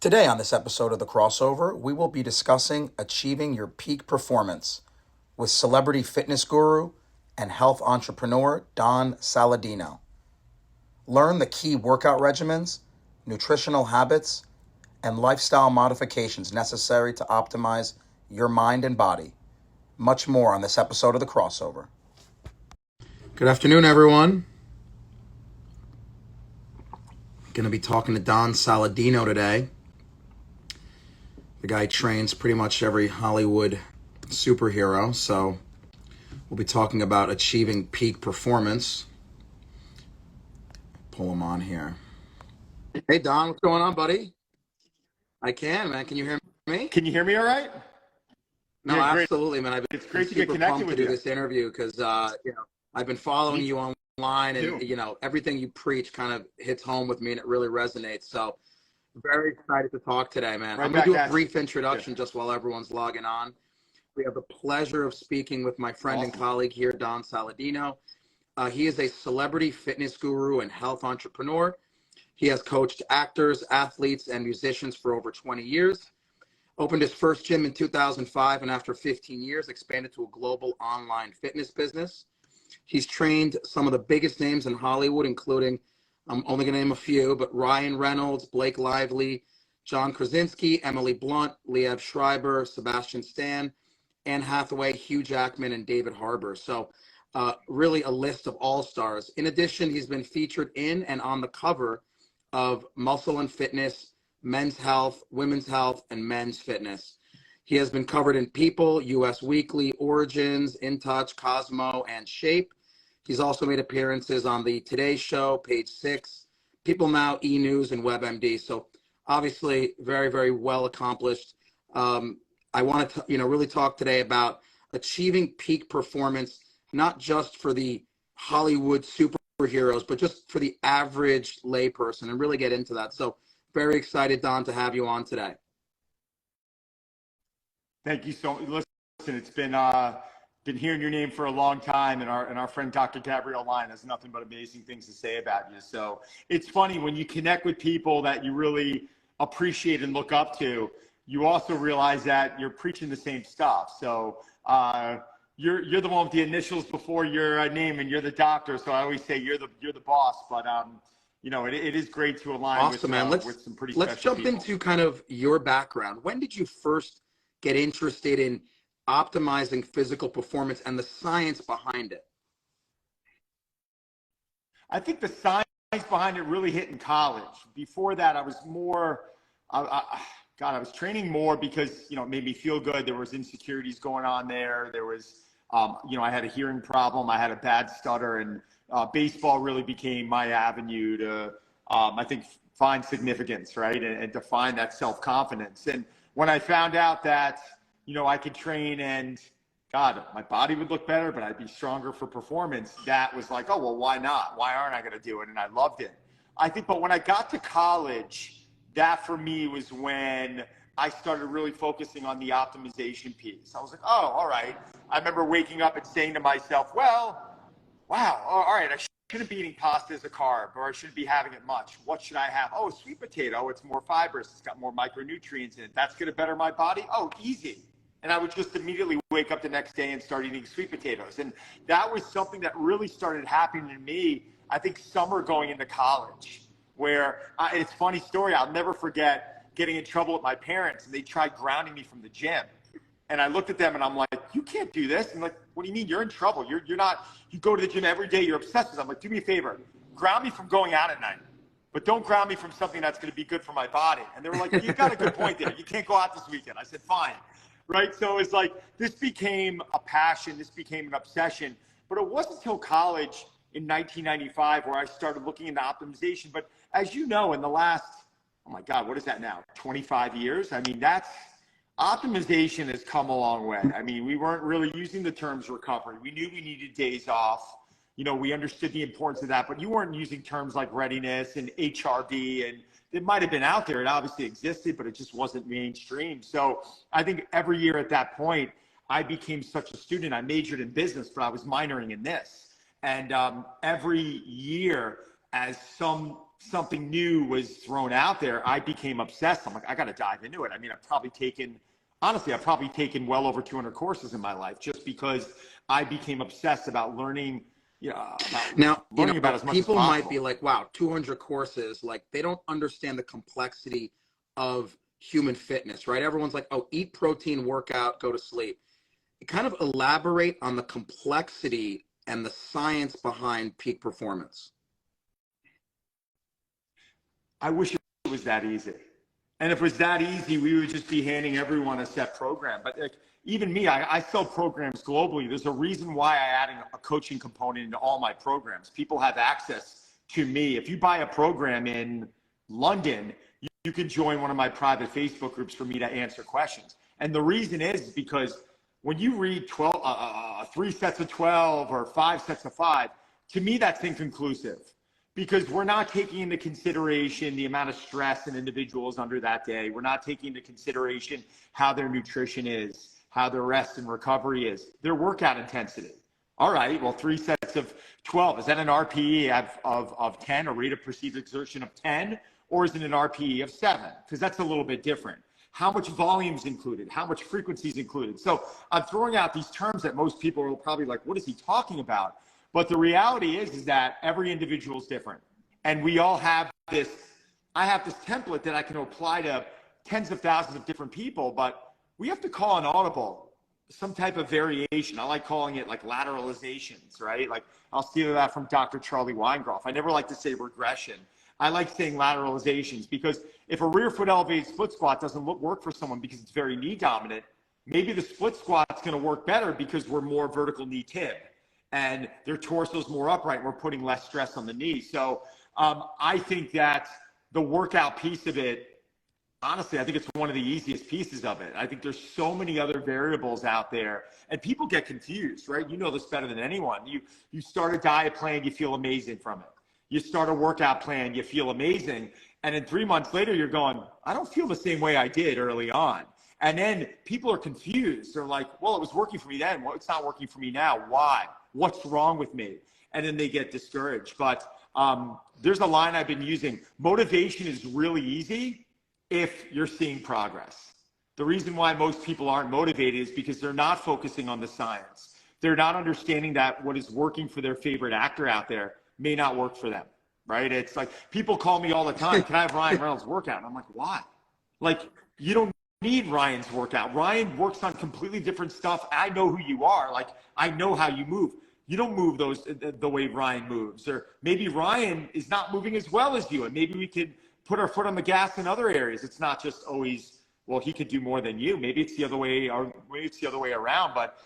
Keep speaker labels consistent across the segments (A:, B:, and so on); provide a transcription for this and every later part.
A: Today on this episode of The Crossover, we will be discussing achieving your peak performance with celebrity fitness guru and health entrepreneur Don Saladino. Learn the key workout regimens, nutritional habits, and lifestyle modifications necessary to optimize your mind and body. Much more on this episode of The Crossover. Good afternoon, everyone. Going to be talking to Don Saladino today. The guy trains pretty much every Hollywood superhero, so we'll be talking about achieving peak performance. Pull him on here. Hey, Don, what's going on, buddy? I can, man. Can you hear me?
B: Can you hear me all right?
A: No,
B: yeah,
A: absolutely, man. I've been
B: it's great to get connected with
A: to
B: you.
A: do this interview because I've been following you online, and everything you preach kind of hits home with me, and it really resonates. So very excited to talk today, man. I'm going to do a brief introduction just while everyone's logging on. We have the pleasure of speaking with my friend and colleague here, Don Saladino. He is a celebrity fitness guru and health entrepreneur. He has coached actors, athletes, and musicians for over 20 years. Opened his first gym in 2005, and after 15 years, expanded to a global online fitness business. He's trained some of the biggest names in Hollywood, including, I'm only going to name a few, but Ryan Reynolds, Blake Lively, John Krasinski, Emily Blunt, Liev Schreiber, Sebastian Stan, Anne Hathaway, Hugh Jackman, and David Harbour. So really a list of all-stars. In addition, he's been featured in and on the cover of Muscle and Fitness, Men's Health, Women's Health, and Men's Fitness. He has been covered in People, US Weekly, Origins, In Touch, Cosmo, and Shape. He's also made appearances on the Today Show, Page 6, People Now, E! News, and WebMD. So obviously very, very well accomplished. I want to really talk today about achieving peak performance, not just for the Hollywood superheroes, but just for the average layperson, and really get into that. So very excited, Don, to have you on today.
B: Thank you so much. Listen, it's been hearing your name for a long time, and our friend Dr. Gabrielle Lyon has nothing but amazing things to say about you. So it's funny when you connect with people that you really appreciate and look up to, you also realize that you're preaching the same stuff. So you're the one with the initials before your name, and you're the doctor. So I always say you're the boss. But it is great to align with some pretty special
A: Let's jump
B: people.
A: into kind of your background. When did you first get interested in optimizing physical performance and the science behind it?
B: I think the science behind it really hit in college. Before that, I was more, I was training more because, it made me feel good. There was insecurities going on there. There was, I had a hearing problem. I had a bad stutter, and baseball really became my avenue to, I think, find significance, right? And to find that self-confidence. And when I found out that, I could train and my body would look better, but I'd be stronger for performance, that was like, oh, well, why not? Why aren't I going to do it? And I loved it. I think, but when I got to college, that for me was when I started really focusing on the optimization piece. I was like, oh, all right. I remember waking up and saying to myself, well, wow, all right, I shouldn't be eating pasta as a carb, or I shouldn't be having it much. What should I have? Oh, sweet potato. It's more fibrous. It's got more micronutrients in it. That's going to better my body. Oh, easy. And I would just immediately wake up the next day and start eating sweet potatoes. And that was something that really started happening to me, I think, summer going into college, where it's a funny story. I'll never forget getting in trouble with my parents, and they tried grounding me from the gym. And I looked at them and I'm like, you can't do this. And like, what do you mean? You're in trouble. You're not, you go to the gym every day. You're obsessed with it. I'm like, do me a favor. Ground me from going out at night, but don't ground me from something that's going to be good for my body. And they were like, you got a good point there. You can't go out this weekend. I said, fine. Right. So it's like, this became a passion. This became an obsession. But it wasn't until college in 1995 where I started looking into optimization. But as you know, in the last, oh my God, what is that now? 25 years? I mean, optimization has come a long way. I mean, we weren't really using the terms recovery. We knew we needed days off. We understood the importance of that, but you weren't using terms like readiness and HRV, and it might have been out there. It obviously existed, but it just wasn't mainstream. So I think every year at that point, I became such a student. I majored in business, but I was minoring in this. And every year, as some something new was thrown out there, I became obsessed. I'm like, I got to dive into it. I mean, I've probably taken well over 200 courses in my life just because I became obsessed about learning, about as much
A: people
B: as
A: might be like, wow, 200 courses. Like, they don't understand the complexity of human fitness, right? Everyone's like, oh, eat protein, work out, go to sleep. Kind of elaborate on the complexity and the science behind peak performance.
B: I wish it was that easy. And if it was that easy, we would just be handing everyone a set program. But like, even me, I sell programs globally. There's a reason why I added a coaching component into all my programs. People have access to me. If you buy a program in London, you can join one of my private Facebook groups for me to answer questions. And the reason is because when you read 3 sets of 12 or 5 sets of 5, to me, that's inconclusive. Because we're not taking into consideration the amount of stress an individual is under that day. We're not taking into consideration how their nutrition is, how their rest and recovery is, their workout intensity. All right, well, 3 sets of 12, is that an RPE of 10, a rate of perceived exertion of 10, or is it an RPE of 7? Because that's a little bit different. How much volume is included? How much frequency is included? So I'm throwing out these terms that most people are probably like, what is he talking about? But the reality is that every individual is different. And we all have this, I have this template that I can apply to tens of thousands of different people, but we have to call an audible, some type of variation. I like calling it like lateralizations, right? Like I'll steal that from Dr. Charlie Weingroff. I never like to say regression. I like saying lateralizations because if a rear foot elevated split squat doesn't work for someone because it's very knee dominant, maybe the split squat's going to work better because we're more vertical knee tib and their torso is more upright. And we're putting less stress on the knee. So I think that the workout piece of it, honestly, I think it's one of the easiest pieces of it. I think there's so many other variables out there and people get confused, right? You know this better than anyone. You start a diet plan, you feel amazing from it. You start a workout plan, you feel amazing. And then 3 months later, you're going, I don't feel the same way I did early on. And then people are confused. They're like, well, it was working for me then. Well, it's not working for me now. Why? What's wrong with me? And then they get discouraged. But there's a line I've been using. Motivation is really easy if you're seeing progress. The reason why most people aren't motivated is because they're not focusing on the science. They're not understanding that what is working for their favorite actor out there may not work for them, right? It's like people call me all the time, can I have Ryan Reynolds' workout? And I'm like, why? Like, you don't need Ryan's workout. Ryan works on completely different stuff. I know who you are. Like, I know how you move. You don't move those the way Ryan moves. Or maybe Ryan is not moving as well as you. And maybe we could put our foot on the gas in other areas. It's not just always, well, he could do more than you. Maybe it's the other way, or maybe it's the other way around. But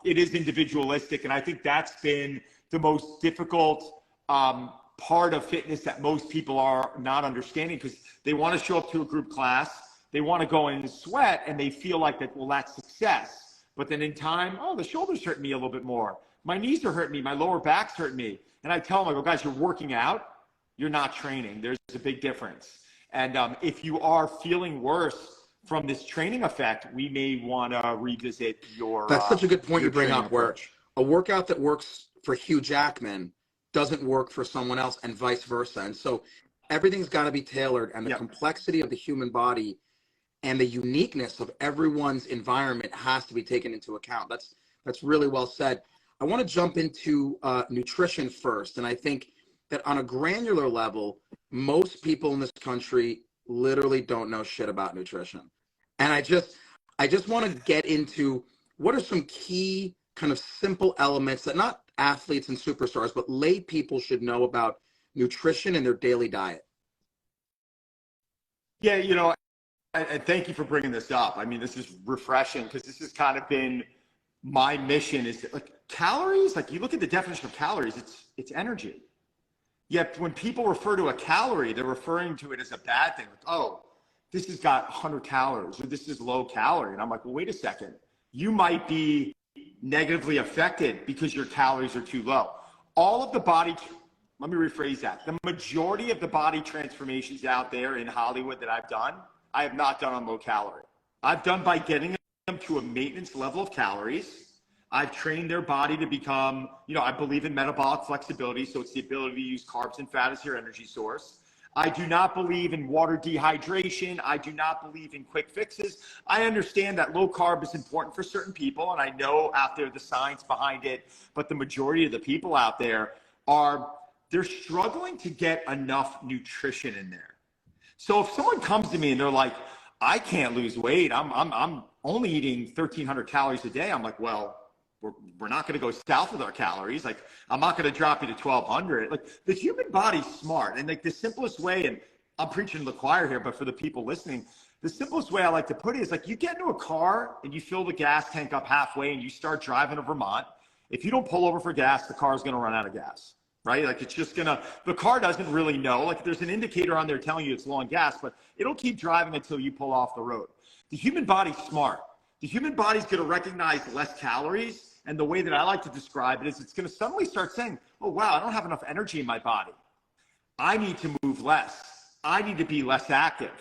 B: it is individualistic. And I think that's been the most difficult part of fitness that most people are not understanding because they want to show up to a group class. They want to go in and sweat and they feel like that, well, that's success. But then in time, oh, the shoulders hurt me a little bit more. My knees are hurting me. My lower back's hurting me. And I tell them, I go, guys, you're working out. You're not training. There's a big difference. And if you are feeling worse from this training effect, we may want to revisit your
A: That's such a good point you bring up,
B: approach.
A: Where a workout that works for Hugh Jackman doesn't work for someone else and vice versa. And so everything's got to be tailored, and the complexity of the human body and the uniqueness of everyone's environment has to be taken into account. That's really well said. I want to jump into nutrition first. And I think that on a granular level, most people in this country literally don't know shit about nutrition. And I just want to get into what are some key kind of simple elements that not athletes and superstars, but lay people should know about nutrition in their daily diet.
B: Yeah, and thank you for bringing this up. I mean, this is refreshing because this has kind of been my mission is that, like, calories, like you look at the definition of calories, it's energy. Yet when people refer to a calorie, they're referring to it as a bad thing. Like, oh, this has got 100 calories or this is low calorie. And I'm like, well, wait a second. You might be negatively affected because your calories are too low. All of the body, let me rephrase that. The majority of the body transformations out there in Hollywood that I've done, I have not done on low calorie. I've done by getting them to a maintenance level of calories. I've trained their body to become, I believe in metabolic flexibility. So it's the ability to use carbs and fat as your energy source. I do not believe in water dehydration. I do not believe in quick fixes. I understand that low carb is important for certain people, and I know out there the science behind it, but the majority of the people out there they're struggling to get enough nutrition in there. So if someone comes to me and they're like, I can't lose weight, I'm only eating 1,300 calories a day, I'm like, well, we're not going to go south with our calories. Like, I'm not going to drop you to 1,200. Like, the human body's smart. And like the simplest way, and I'm preaching to the choir here, but for the people listening, the simplest way I like to put it is like, you get into a car and you fill the gas tank up halfway and you start driving to Vermont. If you don't pull over for gas, the car's going to run out of gas, right? Like, it's just the car doesn't really know. Like, there's an indicator on there telling you it's low on gas, but it'll keep driving until you pull off the road. The human body's smart. The human body's going to recognize less calories. And the way that I like to describe it is it's going to suddenly start saying, oh, wow, I don't have enough energy in my body. I need to move less. I need to be less active.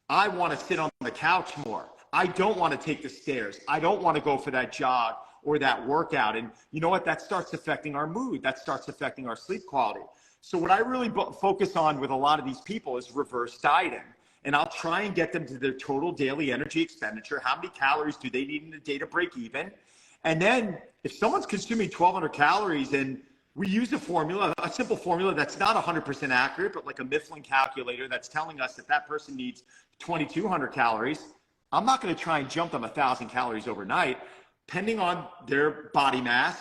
B: I want to sit on the couch more. I don't want to take the stairs. I don't want to go for that jog or that workout. And you know what? That starts affecting our mood. That starts affecting our sleep quality. So what I really focus on with a lot of these people is reverse dieting. And I'll try and get them to their total daily energy expenditure. How many calories do they need in a day to break even? And then if someone's consuming 1,200 calories and we use a formula, a simple formula that's not 100% accurate, but like a Mifflin calculator that's telling us that that person needs 2,200 calories, I'm not going to try and jump them 1,000 calories overnight. Depending on their body mass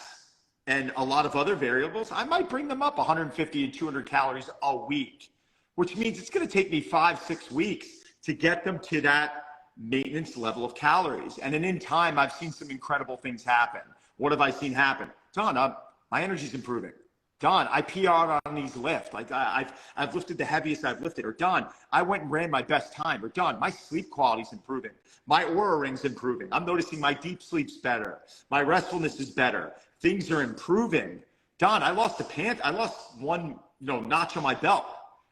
B: and a lot of other variables, I might bring them up 150 and 200 calories a week, which means it's going to take me 5-6 weeks to get them to that maintenance level of calories. And then in time, I've seen some incredible things happen. What have I seen happen? Don, my energy's improving. Don, I PR'd on these lifts. Like I've lifted the heaviest I've lifted. Or Don, I went and ran my best time. Or Don, my sleep quality's improving. My Oura Ring's improving. I'm noticing my deep sleep's better. My restfulness is better. Things are improving. Don, I lost one, notch on my belt,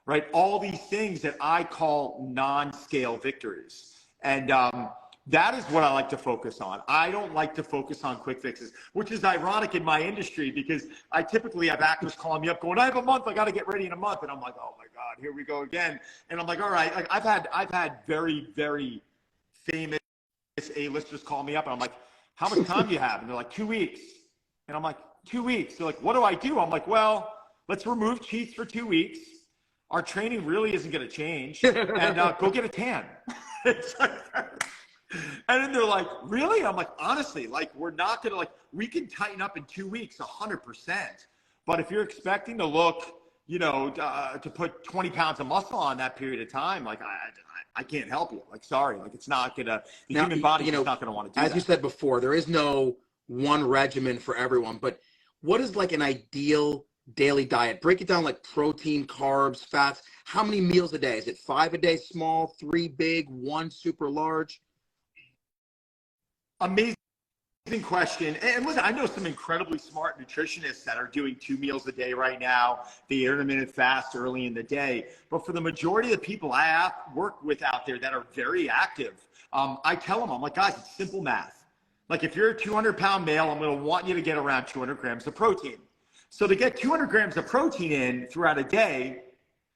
B: right? All these things that I call non-scale victories. And that is what I like to focus on. I don't like to focus on quick fixes, which is ironic in my industry because I typically have actors calling me up going, I have a month, I got to get ready in a month. And I'm like, oh my God, here we go again. And I'm like, all right, like I've had very, very famous A-listers call me up and I'm like, how much time do you have? And they're like, 2 weeks. And I'm like, 2 weeks. They're like, what do I do? I'm like, well, let's remove cheats for 2 weeks. Our training really isn't going to change. And go get a tan. It's like, and then they're like, really? I'm like, honestly, like, we're not going to, like, we can tighten up in 2 weeks, 100%. But if you're expecting to look, to put 20 pounds of muscle on that period of time, like, I can't help you. Like, sorry, like, it's not going to, the human body is not going to want to do that.
A: As you said before, there is no one regimen for everyone, but what is like an ideal daily diet? Break it down, like protein, carbs, fats. How many meals a day? Is it 5 a day small, 3 big, 1 super large?
B: Amazing question. And listen, I know some incredibly smart nutritionists that are doing 2 meals a day right now. They intermittent fast early in the day. But for the majority of the people I work with out there that are very active, I tell them, I'm like, guys, it's simple math. Like, if you're a 200-pound male, I'm going to want you to get around 200 grams of protein. So to get 200 grams of protein in throughout a day,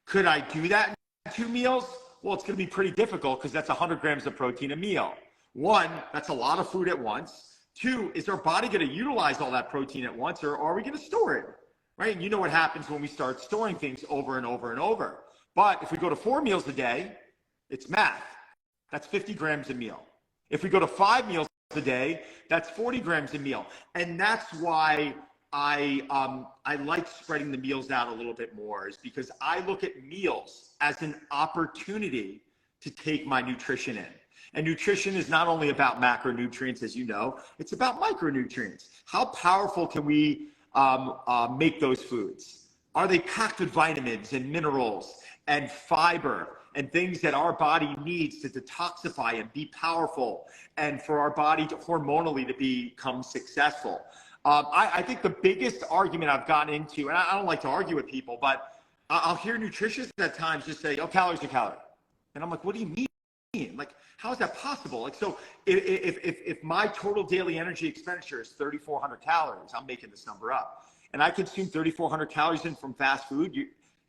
B: could I do that in 2 meals? Well, it's going to be pretty difficult because that's 100 grams of protein a meal. 1, that's a lot of food at once. 2, is our body going to utilize all that protein at once, or are we going to store it? Right? And you know what happens when we start storing things over and over and over. But if we go to 4 meals a day, it's math. That's 50 grams a meal. If we go to 5 meals a day, that's 40 grams a meal. And that's why I like spreading the meals out a little bit more, is because I look at meals as an opportunity to take my nutrition in. And nutrition is not only about macronutrients, as you know, it's about micronutrients. How powerful can we make those foods? Are they packed with vitamins and minerals and fiber and things that our body needs to detoxify and be powerful and for our body to hormonally to become successful? I think the biggest argument I've gotten into, and I don't like to argue with people, but I'll hear nutritionists at times just say, oh, calories are calories. And I'm like, what do you mean? Like, how is that possible? Like, so if my total daily energy expenditure is 3,400 calories, I'm making this number up, and I consume 3,400 calories in from fast food,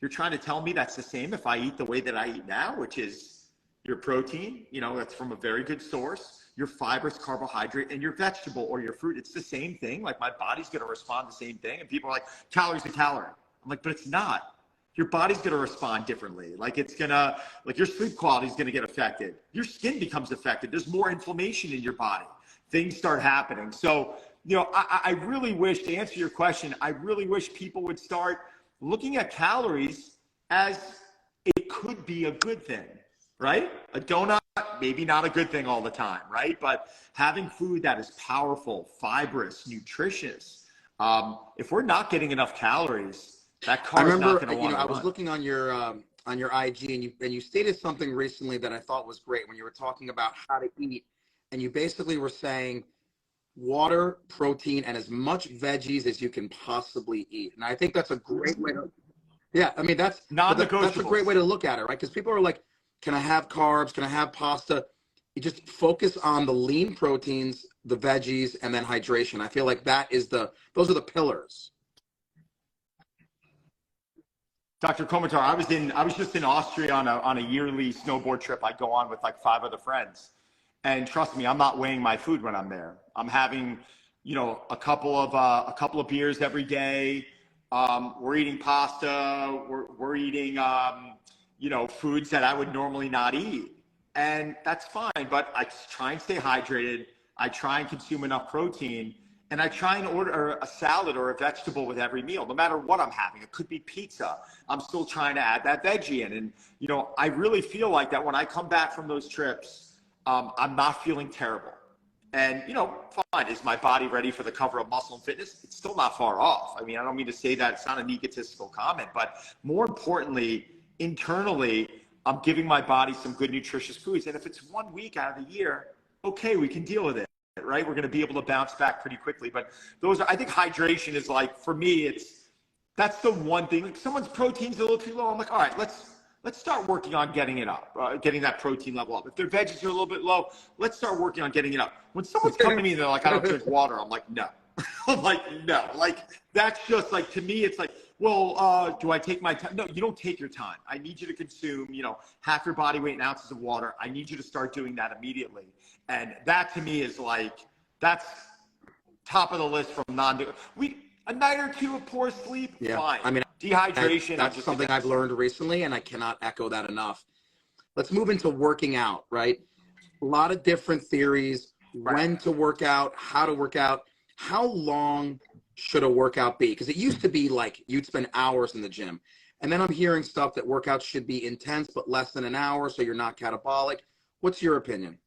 B: You're trying to tell me that's the same if I eat the way that I eat now, which is your protein, you know, that's from a very good source, your fibrous carbohydrate, and your vegetable or your fruit. It's the same thing. Like, my body's going to respond the same thing. And people are like, calories a calorie. I'm like, but it's not. Your body's going to respond differently. Like, it's going to, like, your sleep quality is going to get affected. Your skin becomes affected. There's more inflammation in your body. Things start happening. So, you know, I really wish, to answer your question, I really wish people would start looking at calories as it could be a good thing, right? A donut, maybe not a good thing all the time, right? But having food that is powerful, fibrous, nutritious, if we're not getting enough calories, that car is not going to want to run.
A: I was looking on your IG, and you stated something recently that I thought was great when you were talking about how to eat, and you basically were saying water, protein, and as much veggies as you can possibly eat. And I think that's a great way to, yeah, I mean, that's a great way to look at it, right? Because people are like, can I have carbs? Can I have pasta? You just focus on the lean proteins, the veggies, and then hydration. I feel like those are the pillars.
B: Dr. Komatar, I was just in Austria on a yearly snowboard trip I go on with like 5 other friends. And trust me, I'm not weighing my food when I'm there. I'm having, you know, a couple of beers every day. We're eating pasta. We're eating, you know, foods that I would normally not eat. And that's fine, but I try and stay hydrated. I try and consume enough protein, and I try and order a salad or a vegetable with every meal, no matter what I'm having. It could be pizza. I'm still trying to add that veggie in. And, you know, I really feel like that when I come back from those trips, I'm not feeling terrible. And, you know, fine, is my body ready for the cover of Muscle and Fitness? It's still not far off. I mean, I don't mean to say that, it's not an egotistical comment, but more importantly, internally, I'm giving my body some good nutritious foods. And if it's 1 week out of the year, okay, we can deal with it, right? We're going to be able to bounce back pretty quickly. But I think hydration is like, for me, that's the one thing. Like, someone's protein's a little too low. I'm like, all right, let's start working on getting it up, getting that protein level up. If their veggies are a little bit low, let's start working on getting it up. When someone's coming to me and they're like, I don't drink water, I'm like, no. I'm like, no. Like, that's just like, to me, it's like, well, do I take my time? No, you don't take your time. I need you to consume, you know, half your body weight in ounces of water. I need you to start doing that immediately. And that to me is like, that's top of the list from a night or two of poor sleep,
A: yeah,
B: fine.
A: I mean,
B: dehydration.
A: That's something I've learned recently, and I cannot echo that enough. Let's move into working out, right? A lot of different theories, right? When to work out, how to work out. How long should a workout be? Because it used to be like you'd spend hours in the gym. And then I'm hearing stuff that workouts should be intense, but less than an hour, so you're not catabolic. What's your opinion?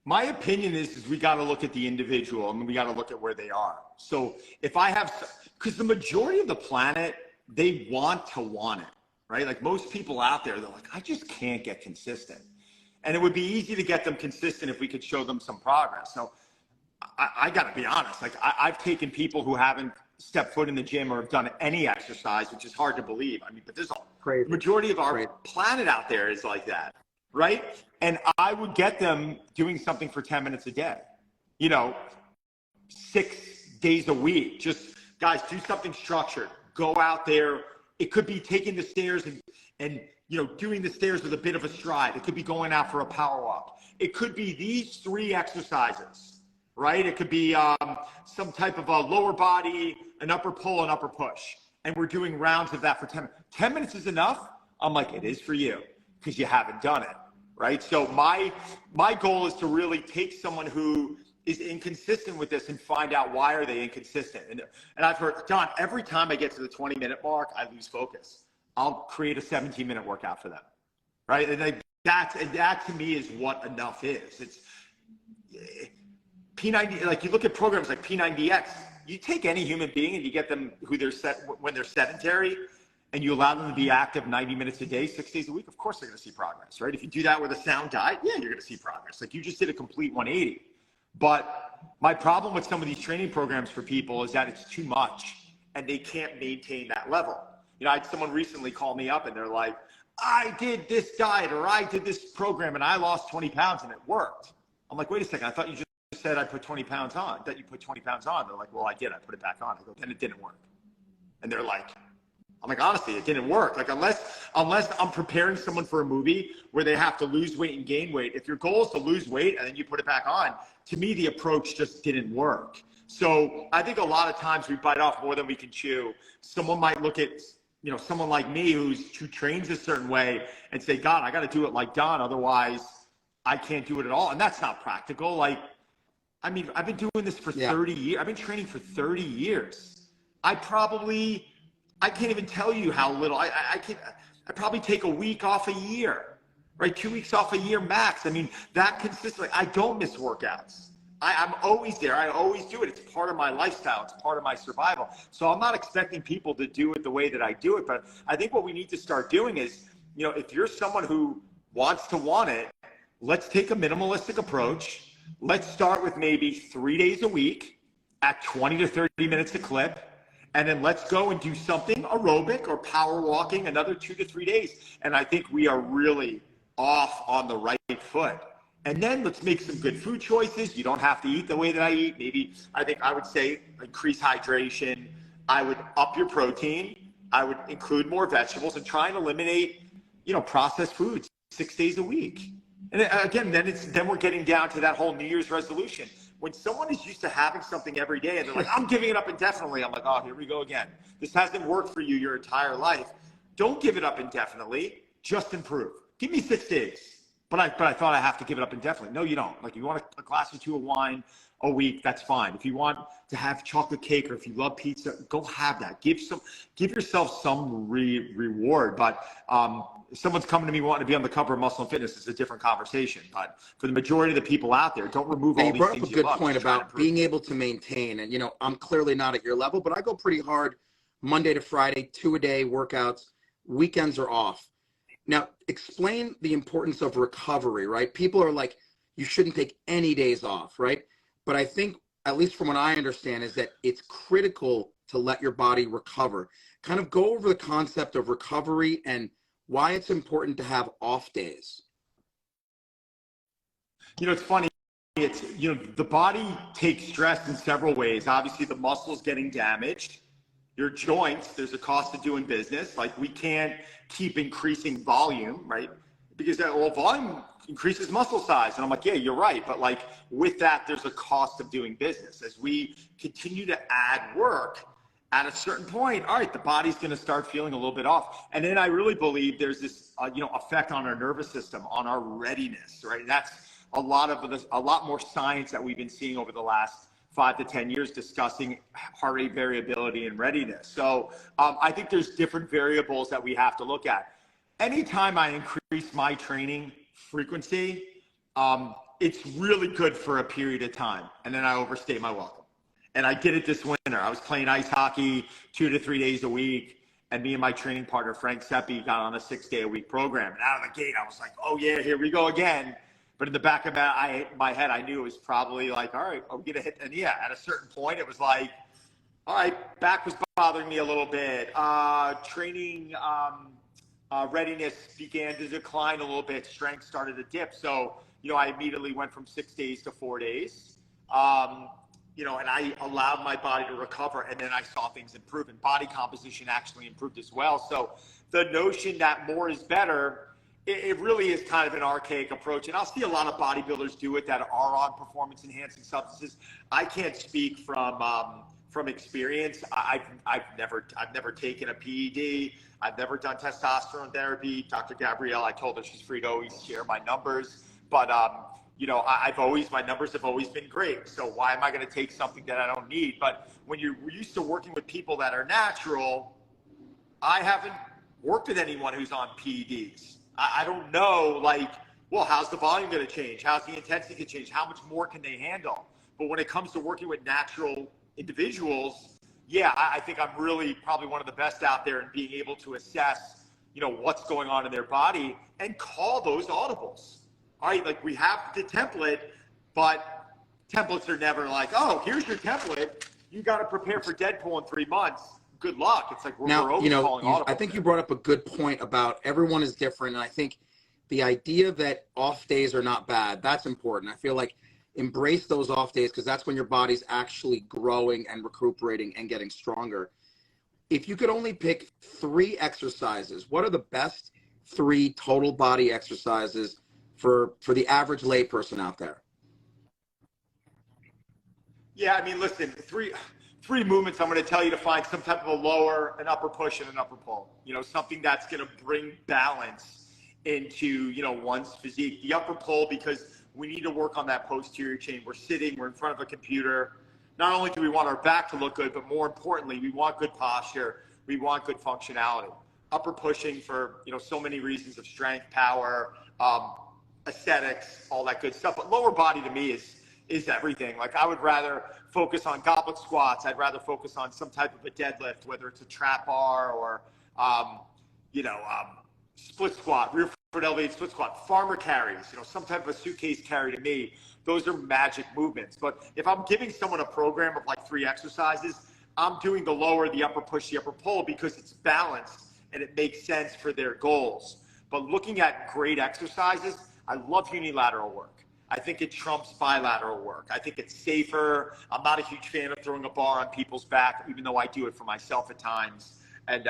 B: My opinion is we got to look at the individual, and we got to look at where they are. So if I have, because the majority of the planet, they want it, right? Like, most people out there, they're like, I just can't get consistent. And it would be easy to get them consistent if we could show them some progress. So I got to be honest, like, I've taken people who haven't stepped foot in the gym or have done any exercise, which is hard to believe. I mean, but there's a majority of our planet out there is like that. Right? And I would get them doing something for 10 minutes a day, you know, 6 days a week. Just, guys, do something structured. Go out there. It could be taking the stairs and you know, doing the stairs with a bit of a stride. It could be going out for a power walk. It could be these 3 exercises, right? It could be some type of a lower body, an upper pull, an upper push. And we're doing rounds of that for 10 minutes. 10 minutes is enough? I'm like, it is for you, because you haven't done it. Right? So my goal is to really take someone who is inconsistent with this and find out why are they inconsistent. And I've heard, John, every time I get to the 20-minute mark, I lose focus. I'll create a 17-minute workout for them. Right? And that to me is what enough is. It's P90, like, you look at programs like P90X, you take any human being and you get them when they're sedentary, and you allow them to be active 90 minutes a day, 6 days a week, of course they're going to see progress, right? If you do that with a sound diet, yeah, you're going to see progress. Like, you just did a complete 180. But my problem with some of these training programs for people is that it's too much, and they can't maintain that level. You know, I had someone recently call me up, and they're like, I did this diet, or I did this program, and I lost 20 pounds, and it worked. I'm like, wait a second, I thought you just said I put 20 pounds on. That you put 20 pounds on. They're like, well, I did. I put it back on. I go, then it didn't work. And they're like, I'm like, honestly, it didn't work. Like, unless I'm preparing someone for a movie where they have to lose weight and gain weight, if your goal is to lose weight and then you put it back on, to me, the approach just didn't work. So I think a lot of times we bite off more than we can chew. Someone might look at, someone like me who trains a certain way and say, God, I got to do it like Don. Otherwise I can't do it at all. And that's not practical. Like, I mean, I've been doing this for 30 years. I've been training for 30 years. I can't even tell you how little. I probably take a week off a year, right? 2 weeks off a year max. I mean, that consistently. I don't miss workouts. I'm always there. I always do it. It's part of my lifestyle. It's part of my survival. So I'm not expecting people to do it the way that I do it. But I think what we need to start doing is, if you're someone who wants it, let's take a minimalistic approach. Let's start with maybe 3 days a week at 20 to 30 minutes a clip. And then let's go and do something aerobic or power walking another 2 to 3 days. And I think we are really off on the right foot. And then let's make some good food choices. You don't have to eat the way that I eat. Maybe I would say increase hydration. I would up your protein. I would include more vegetables and try and eliminate, processed foods 6 days a week. And again, then we're getting down to that whole New Year's resolution. When someone is used to having something every day and they're like, I'm giving it up indefinitely. I'm like, oh, here we go again. This hasn't worked for you your entire life. Don't give it up indefinitely. Just improve. Give me 6 days. But I thought I have to give it up indefinitely. No, you don't. Like, you want a glass or two of wine a week, that's fine. If you want to have chocolate cake or if you love pizza, go have that. Give yourself some reward. But if someone's coming to me wanting to be on the cover of Muscle and Fitness, it's a different conversation. But for the majority of the people out there, don't remove all these things.
A: You brought up a good point about being able to maintain. And, I'm clearly not at your level, but I go pretty hard Monday to Friday, 2 a day workouts. Weekends are off. Now, explain the importance of recovery, right? People are like, you shouldn't take any days off, right? But I think, at least from what I understand, is that it's critical to let your body recover. Kind of go over the concept of recovery and why it's important to have off days.
B: It's funny. It's, the body takes stress in several ways. Obviously, the muscles getting damaged. Your joints, there's a cost to doing business. Like, we can't keep increasing volume, right? Because volume increases muscle size. And I'm like, yeah, you're right. But like, with that, there's a cost of doing business. As we continue to add work, at a certain point, all right, the body's going to start feeling a little bit off. And then I really believe there's this, effect on our nervous system, on our readiness, right? And that's a lot more science that we've been seeing over the last 5 to 10 years discussing heart rate variability and readiness. So I think there's different variables that we have to look at. Anytime I increase my training frequency, it's really good for a period of time. And then I overstay my welcome. And I did it this winter. I was playing ice hockey 2 to 3 days a week. And me and my training partner, Frank Seppi, got on a 6-day-a-week program. And out of the gate, I was like, oh yeah, here we go again. But in the back of my head, I knew it was probably like, all right, I'm going to hit. And yeah, at a certain point, it was like, all right, back was bothering me a little bit. Training readiness began to decline a little bit. Strength started to dip. So, I immediately went from 6 days to 4 days. And I allowed my body to recover. And then I saw things improve. And body composition actually improved as well. So the notion that more is better, it really is kind of an archaic approach. And I'll see a lot of bodybuilders do it that are on performance enhancing substances. I can't speak from experience. I've never taken a PED. I've never done testosterone therapy. Dr. Gabrielle, I told her she's free to always share my numbers. But, my numbers have always been great. So why am I going to take something that I don't need? But when you're used to working with people that are natural, I haven't worked with anyone who's on PEDs. I don't know, how's the volume going to change? How's the intensity going to change? How much more can they handle? But when it comes to working with natural individuals, yeah, I think I'm really probably one of the best out there in being able to assess, what's going on in their body and call those audibles. All right, we have the template, but templates are never like, oh, here's your template. You got to prepare for Deadpool in 3 months. Good luck. It's like we're always calling audibles.
A: I think you brought up a good point about everyone is different. And I think the idea that off days are not bad, that's important. I feel like embrace those off days because that's when your body's actually growing and recuperating and getting stronger. if you could only pick 3 exercises, what are the best 3 total body exercises for the average layperson out there?
B: Yeah, I mean, listen, three movements. I'm going to tell you to find some type of a lower, an upper push, and an upper pull. Something that's going to bring balance into one's physique. The upper pull, because we need to work on that posterior chain. We're sitting, we're in front of a computer. Not only do we want our back to look good, but more importantly, we want good posture. We want good functionality. Upper pushing for so many reasons of strength, power, aesthetics, all that good stuff. But lower body to me is everything. Like, I would rather focus on goblet squats. I'd rather focus on some type of a deadlift, whether it's a trap bar or split squat, rear foot elevated split squat, farmer carries, some type of a suitcase carry. To me, those are magic movements. But if I'm giving someone a program of like 3 exercises, I'm doing the lower, the upper push, the upper pull, because it's balanced and it makes sense for their goals. But looking at great exercises, I love unilateral work. I think it trumps bilateral work. I think it's safer. I'm not a huge fan of throwing a bar on people's back, even though I do it for myself at times. And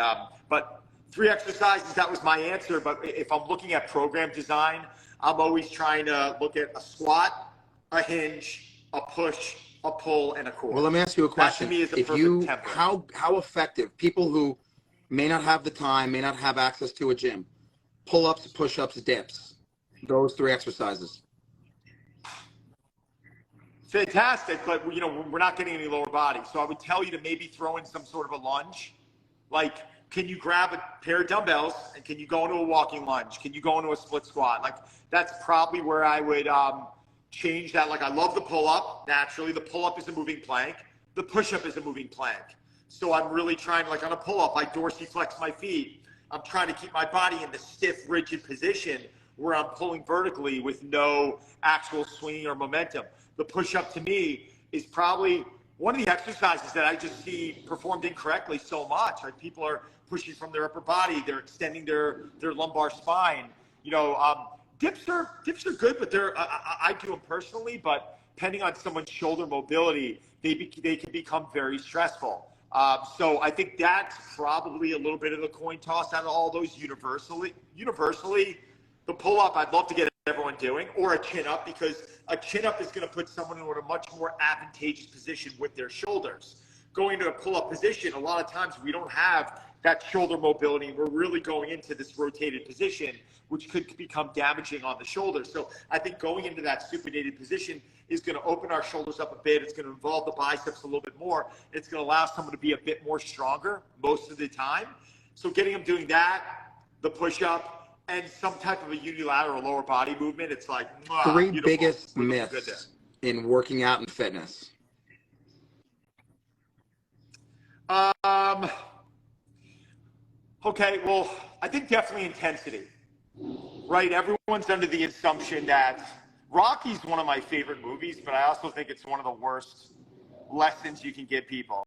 B: but 3 exercises, that was my answer. But if I'm looking at program design, I'm always trying to look at a squat, a hinge, a push, a pull, and a core.
A: Well, let me ask you a question.
B: That to me is a perfect template.
A: How effective, people who may not have the time, may not have access to a gym, pull-ups, push-ups, dips, those 3 exercises?
B: Fantastic, but we're not getting any lower body. So I would tell you to maybe throw in some sort of a lunge. Like, can you grab a pair of dumbbells and can you go into a walking lunge? Can you go into a split squat? Like, that's probably where I would change that. Like, I love the pull-up. Naturally, the pull-up is a moving plank. The push-up is a moving plank. So I'm really trying, like on a pull-up, I dorsiflex my feet. I'm trying to keep my body in the stiff, rigid position where I'm pulling vertically with no actual swing or momentum. The push-up to me is probably one of the exercises that I just see performed incorrectly so much. Like, people are pushing from their upper body, they're extending their lumbar spine. Dips are good, but I do them personally. But depending on someone's shoulder mobility, they can become very stressful. So I think that's probably a little bit of the coin toss out of all those. Universally, the pull-up, I'd love to get everyone doing, or a chin-up, because a chin-up is going to put someone in a much more advantageous position with their shoulders. Going to a pull-up position, a lot of times we don't have that shoulder mobility. We're really going into this rotated position, which could become damaging on the shoulders. So I think going into that supinated position is going to open our shoulders up a bit. It's going to involve the biceps a little bit more. It's going to allow someone to be a bit more stronger most of the time. So getting them doing that, the push-up, and some type of a unilateral lower body movement, it's like,
A: 3
B: beautiful.
A: biggest myths in working out and fitness.
B: Okay, well, I think definitely intensity, right? Everyone's under the assumption that Rocky's one of my favorite movies, but I also think it's one of the worst lessons you can give people.